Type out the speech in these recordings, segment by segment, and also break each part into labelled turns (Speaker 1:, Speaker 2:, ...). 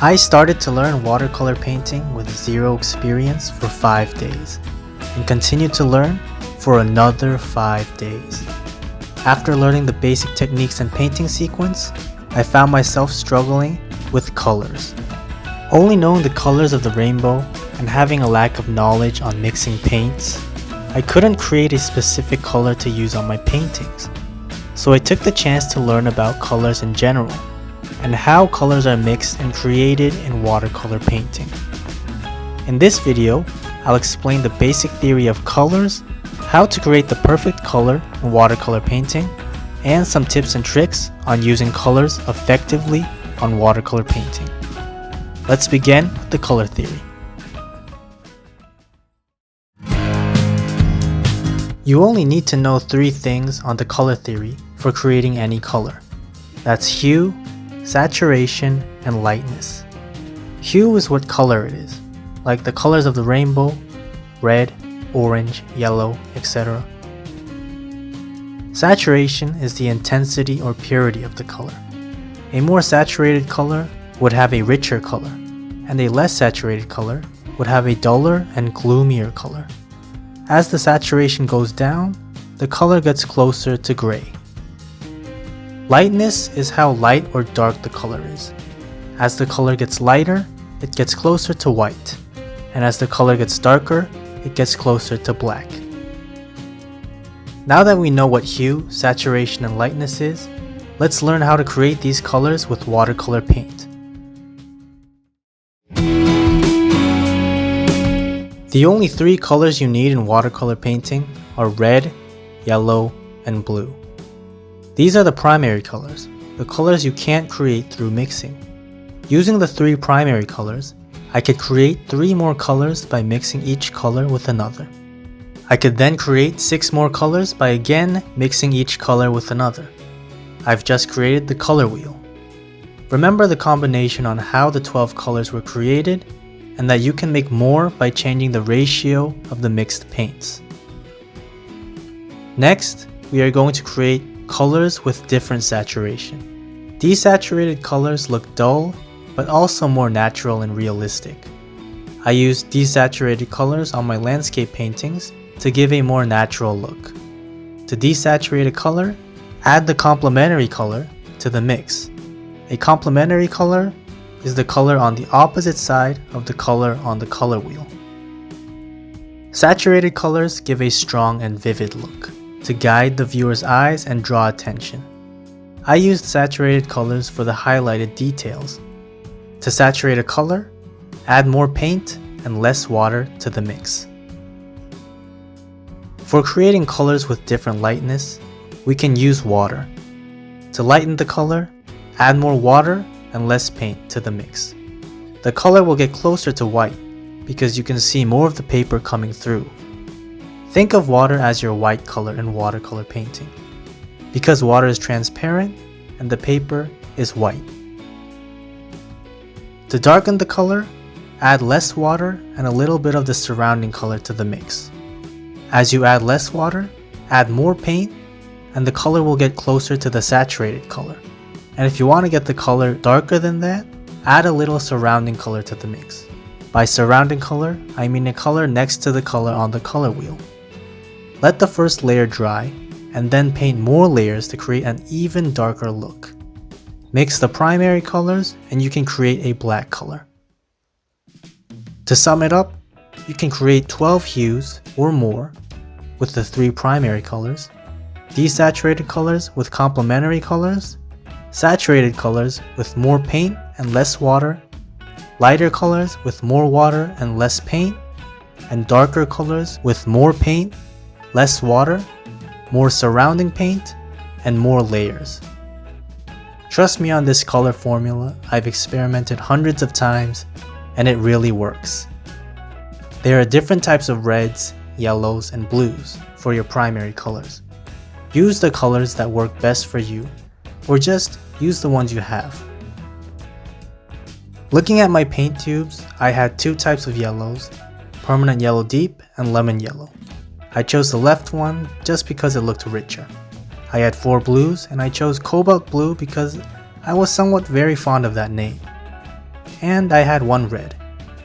Speaker 1: I started to learn watercolor painting with zero experience for 5 days, and continued to learn for another 5 days. After learning the basic techniques and painting sequence, I found myself struggling with colors. Only knowing the colors of the rainbow and having a lack of knowledge on mixing paints, I couldn't create a specific color to use on my paintings. So I took the chance to learn about colors in general, and how colors are mixed and created in watercolor painting. In this video, I'll explain the basic theory of colors, how to create the perfect color in watercolor painting, and some tips and tricks on using colors effectively on watercolor painting. Let's begin with the color theory. You only need to know 3 things on the color theory for creating any color. That's hue, saturation, and lightness. Hue is what color it is, like the colors of the rainbow, red, orange, yellow, etc. Saturation is the intensity or purity of the color. A more saturated color would have a richer color, and a less saturated color would have a duller and gloomier color. As the saturation goes down, the color gets closer to gray. Lightness is how light or dark the color is. As the color gets lighter, it gets closer to white, and as the color gets darker, it gets closer to black. Now that we know what hue, saturation, and lightness is, let's learn how to create these colors with watercolor paint. The only 3 colors you need in watercolor painting are red, yellow, and blue. These are the primary colors, the colors you can't create through mixing. Using the 3 primary colors, I could create 3 more colors by mixing each color with another. I could then create 6 more colors by again mixing each color with another. I've just created the color wheel. Remember the combination on how the 12 colors were created, and that you can make more by changing the ratio of the mixed paints. Next, we are going to create colors with different saturation. Desaturated colors look dull, but also more natural and realistic. I use desaturated colors on my landscape paintings to give a more natural look. To desaturate a color, add the complementary color to the mix. A complementary color is the color on the opposite side of the color on the color wheel. Saturated colors give a strong and vivid look to guide the viewer's eyes and draw attention. I used saturated colors for the highlighted details. To saturate a color, add more paint and less water to the mix. For creating colors with different lightness, we can use water. To lighten the color, add more water and less paint to the mix. The color will get closer to white because you can see more of the paper coming through. Think of water as your white color in watercolor painting, because water is transparent and the paper is white. To darken the color, add less water and a little bit of the surrounding color to the mix. As you add less water, add more paint, and the color will get closer to the saturated color. And if you want to get the color darker than that, add a little surrounding color to the mix. By surrounding color, I mean a color next to the color on the color wheel. Let the first layer dry, and then paint more layers to create an even darker look. Mix the primary colors and you can create a black color. To sum it up, you can create 12 hues or more with the 3 primary colors, desaturated colors with complementary colors, saturated colors with more paint and less water, lighter colors with more water and less paint, and darker colors with more paint, less water, more surrounding paint, and more layers. Trust me on this color formula, I've experimented hundreds of times and it really works. There are different types of reds, yellows, and blues for your primary colors. Use the colors that work best for you, or just use the ones you have. Looking at my paint tubes, I had 2 types of yellows, permanent yellow deep and lemon yellow. I chose the left one just because it looked richer. I had 4 blues and I chose cobalt blue because I was somewhat very fond of that name. and I had one red,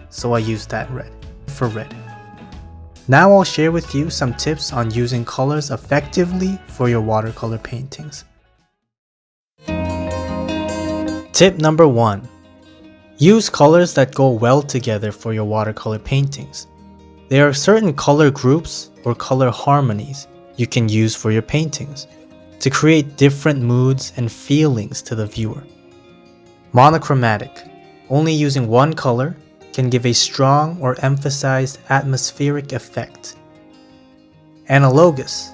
Speaker 1: so I used that red for red. Now I'll share with you some tips on using colors effectively for your watercolor paintings. Tip number 1. Use colors that go well together for your watercolor paintings. There are certain color groups or color harmonies you can use for your paintings to create different moods and feelings to the viewer. Monochromatic, only using one color, can give a strong or emphasized atmospheric effect. Analogous,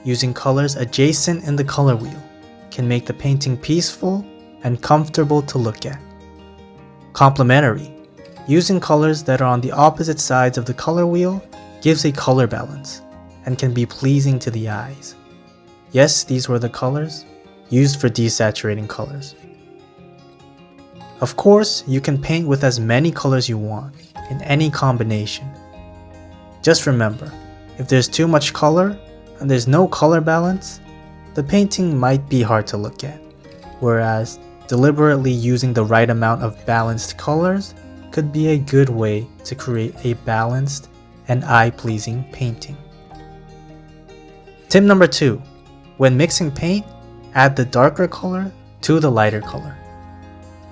Speaker 1: using colors adjacent in the color wheel, can make the painting peaceful and comfortable to look at. Complementary, using colors that are on the opposite sides of the color wheel gives a color balance and can be pleasing to the eyes. Yes, these were the colors used for desaturating colors. Of course, you can paint with as many colors you want, in any combination. Just remember, if there's too much color and there's no color balance, the painting might be hard to look at, whereas deliberately using the right amount of balanced colors could be a good way to create a balanced and eye-pleasing painting. Tip number 2. When mixing paint, add the darker color to the lighter color.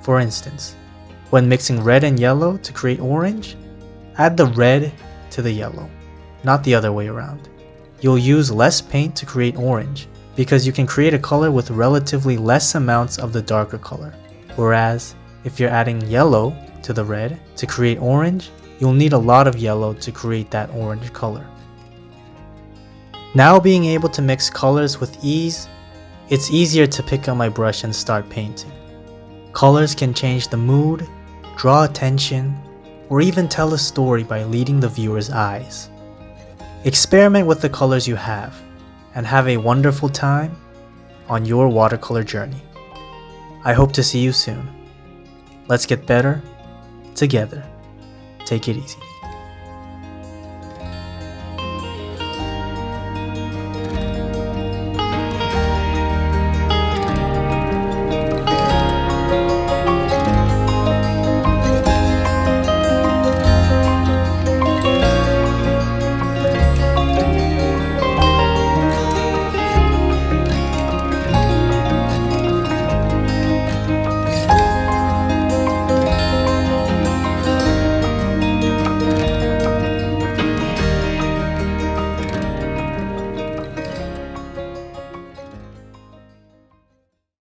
Speaker 1: For instance, when mixing red and yellow to create orange, add the red to the yellow, not the other way around. You'll use less paint to create orange because you can create a color with relatively less amounts of the darker color. Whereas, if you're adding yellow to the red to create orange, you'll need a lot of yellow to create that orange color. Now being able to mix colors with ease, it's easier to pick up my brush and start painting. Colors can change the mood, draw attention, or even tell a story by leading the viewer's eyes. Experiment with the colors you have, and have a wonderful time on your watercolor journey. I hope to see you soon. Let's get better together. Take it easy.